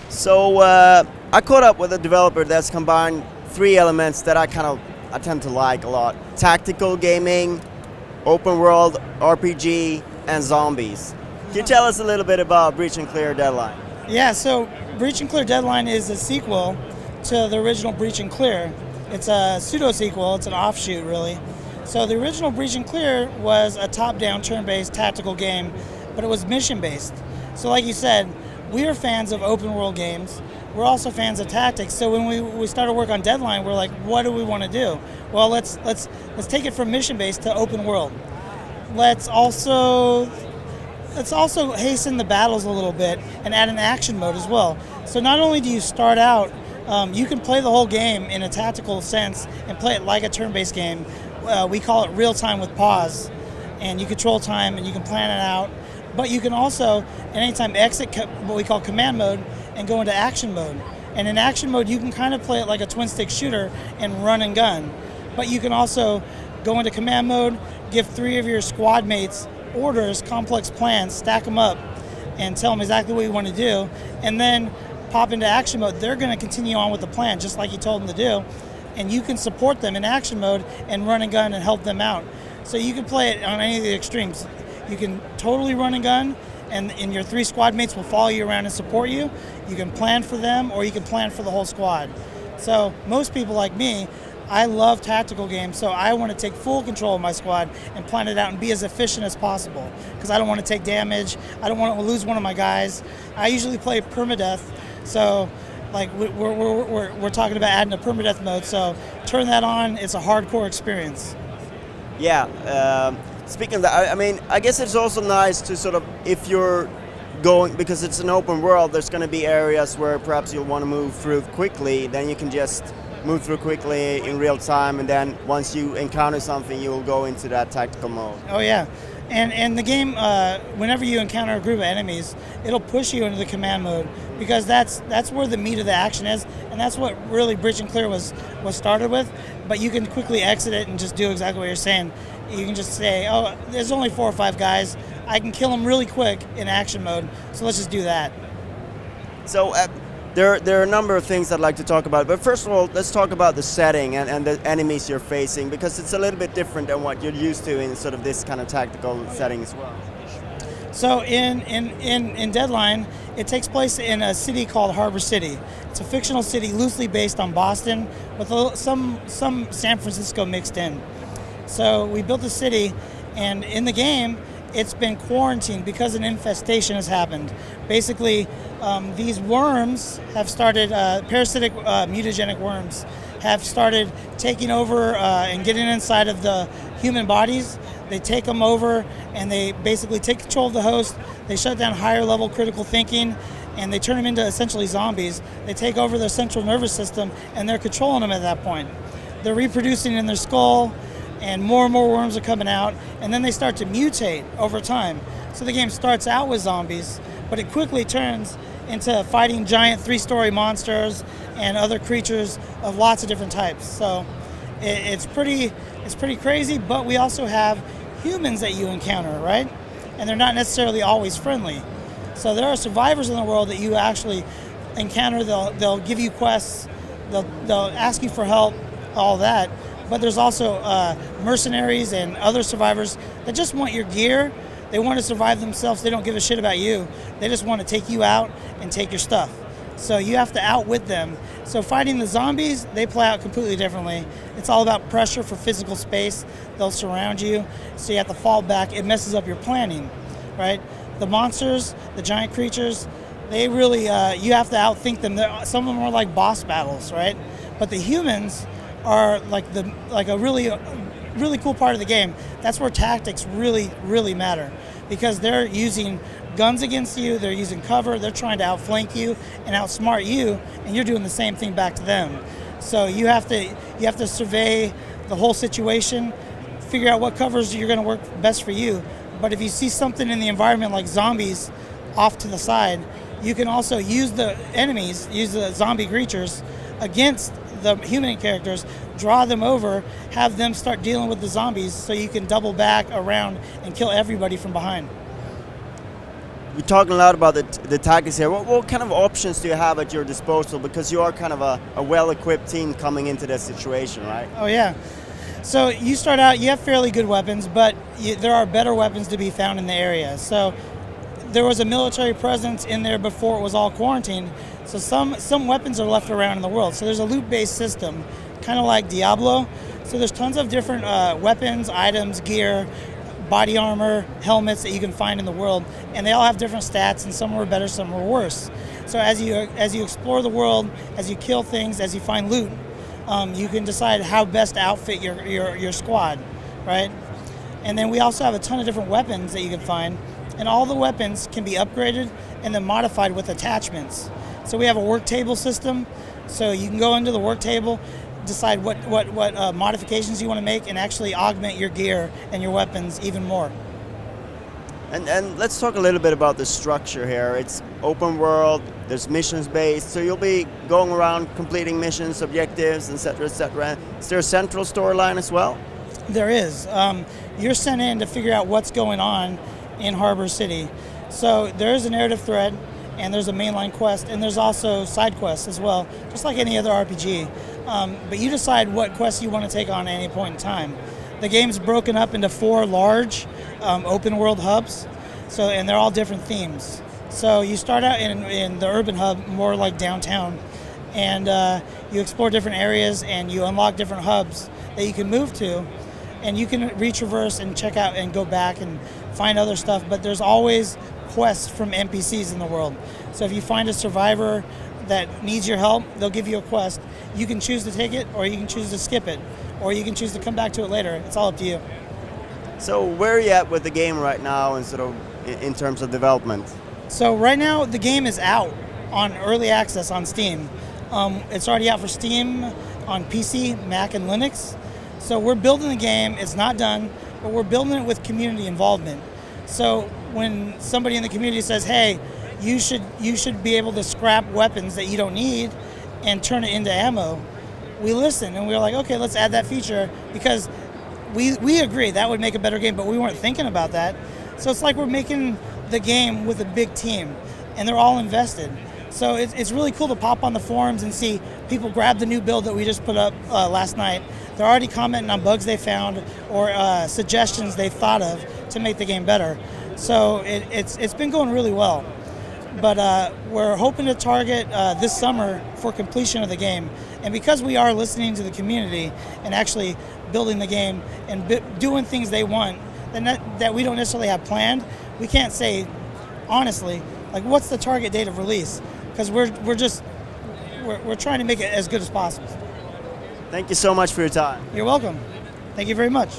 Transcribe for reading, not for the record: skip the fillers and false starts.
So I caught up with a developer that's combined three elements that I tend to like a lot: tactical gaming, open world RPG, and zombies. Can you tell us a little bit about Breach and Clear Deadline? Yeah, so Breach and Clear Deadline is a sequel to the original Breach and Clear. It's a pseudo-sequel, it's an offshoot really. So the original Breach and Clear was a top-down turn-based tactical game, but it was mission-based. So like you said, we are fans of open world games. We're also fans of tactics. So when we started work on Deadline, we're like, what do we want to do? Well, let's take it from mission-based to open world. Let's also hasten the battles a little bit and add an action mode as well. So not only do you start out, you can play the whole game in a tactical sense and play it like a turn-based game. We call it real time with pause, and you control time and you can plan it out. But you can also, at any time, exit what we call command mode and go into action mode. And in action mode, you can kind of play it like a twin-stick shooter and run and gun. But you can also go into command mode, give 3 of your squad mates orders, complex plans, stack them up, and tell them exactly what you want to do, and then pop into action mode. They're going to continue on with the plan, just like you told them to do, and you can support them in action mode and run and gun and help them out. So you can play it on any of the extremes. You can totally run and gun, and your 3 squad mates will follow you around and support you. You can plan for them, or you can plan for the whole squad. So most people like me, I love tactical games, so I want to take full control of my squad and plan it out and be as efficient as possible, because I don't want to take damage. I don't want to lose one of my guys. I usually play permadeath, so like we're talking about adding a permadeath mode, so turn that on. It's a hardcore experience. Yeah. Speaking of that, I mean, I guess it's also nice to sort of, if you're going, because it's an open world, there's going to be areas where perhaps you'll want to move through quickly, then you can just move through quickly in real time, and then once you encounter something, you'll go into that tactical mode. Oh yeah, and the game, whenever you encounter a group of enemies, it'll push you into the command mode, because that's where the meat of the action is, and that's what really Breach and Clear was started with. But you can quickly exit it and just do exactly what you're saying. You can just say, oh, there's only 4 or 5 guys. I can kill them really quick in action mode, so let's just do that. So there are a number of things I'd like to talk about, but first of all, let's talk about the setting and the enemies you're facing, because it's a little bit different than what you're used to in sort of this kind of tactical setting as well. So in Deadline, it takes place in a city called Harbor City. It's a fictional city loosely based on Boston with some San Francisco mixed in. So we built a city, and in the game, it's been quarantined because an infestation has happened. Basically, these worms have started, parasitic mutagenic worms have started taking over and getting inside of the human bodies. They take them over and they basically take control of the host. They shut down higher level critical thinking, and they turn them into essentially zombies. They take over their central nervous system, and they're controlling them at that point. They're reproducing in their skull, and more worms are coming out, and then they start to mutate over time. So the game starts out with zombies, but it quickly turns into fighting giant 3-story monsters and other creatures of lots of different types. So it's pretty crazy, but we also have humans that you encounter, right? And they're not necessarily always friendly. So there are survivors in the world that you actually encounter. They'll give you quests, they'll ask you for help, all that. But there's also mercenaries and other survivors that just want your gear. They want to survive themselves. They don't give a shit about you. They just want to take you out and take your stuff. So you have to outwit them. So fighting the zombies, they play out completely differently. It's all about pressure for physical space. They'll surround you, so you have to fall back. It messes up your planning, right? The monsters, the giant creatures, they really, you have to outthink them. Some of them are like boss battles, right? But the humans are like a really cool part of the game. That's where tactics really matter, because they're using guns against you, they're using cover, they're trying to outflank you and outsmart you, and you're doing the same thing back to them. So you have to survey the whole situation, figure out what covers you're going to work best for you. But if you see something in the environment like zombies off to the side, you can also use the enemies, use the zombie creatures against the human characters, draw them over, have them start dealing with the zombies so you can double back around and kill everybody from behind. We're talking a lot about the tactics here. What kind of options do you have at your disposal? Because you are kind of a well-equipped team coming into this situation, right? Oh yeah. So you start out, you have fairly good weapons, but there are better weapons to be found in the area. So there was a military presence in there before it was all quarantined. So some weapons are left around in the world. So there's a loot-based system, kind of like Diablo. So there's tons of different weapons, items, gear, body armor, helmets that you can find in the world, and they all have different stats, and some were better, some were worse. So as you explore the world, as you kill things, as you find loot, you can decide how best to outfit your squad, right? And then we also have a ton of different weapons that you can find, and all the weapons can be upgraded and then modified with attachments. So we have a work table system, so you can go into the work table, decide what modifications you want to make, and actually augment your gear and your weapons even more. And let's talk a little bit about the structure here. It's open world, there's missions based, so you'll be going around completing missions, objectives, etc., etc. Is there a central storyline as well? There is. You're sent in to figure out what's going on in Harbor City. So there is a narrative thread, and there's a mainline quest, and there's also side quests as well, just like any other RPG. But you decide what quests you want to take on at any point in time. The game's broken up into 4 large open world hubs, and they're all different themes. So you start out in the urban hub, more like downtown, and you explore different areas and you unlock different hubs that you can move to, and you can retraverse and check out and go back and find other stuff, but there's always quests from NPCs in the world. So if you find a survivor that needs your help, they'll give you a quest. You can choose to take it, or you can choose to skip it, or you can choose to come back to it later. It's all up to you. So where are you at with the game right now and sort of in terms of development? So right now the game is out on early access on Steam. It's already out for Steam on PC, Mac, and Linux. So we're building the game. It's not done, but we're building it with community involvement. So when somebody in the community says, hey, you should be able to scrap weapons that you don't need and turn it into ammo, we listen and we're like, okay, let's add that feature, because we agree that would make a better game, but we weren't thinking about that. So it's like we're making the game with a big team, and they're all invested. So it's really cool to pop on the forums and see people grab the new build that we just put up last night. They're already commenting on bugs they found or suggestions they've thought of to make the game better. So it's been going really well. But we're hoping to target this summer for completion of the game. And because we are listening to the community and actually building the game and doing things they want and that we don't necessarily have planned, we can't say honestly, like, what's the target date of release? Because we're trying to make it as good as possible. Thank you so much for your time. You're welcome. Thank you very much.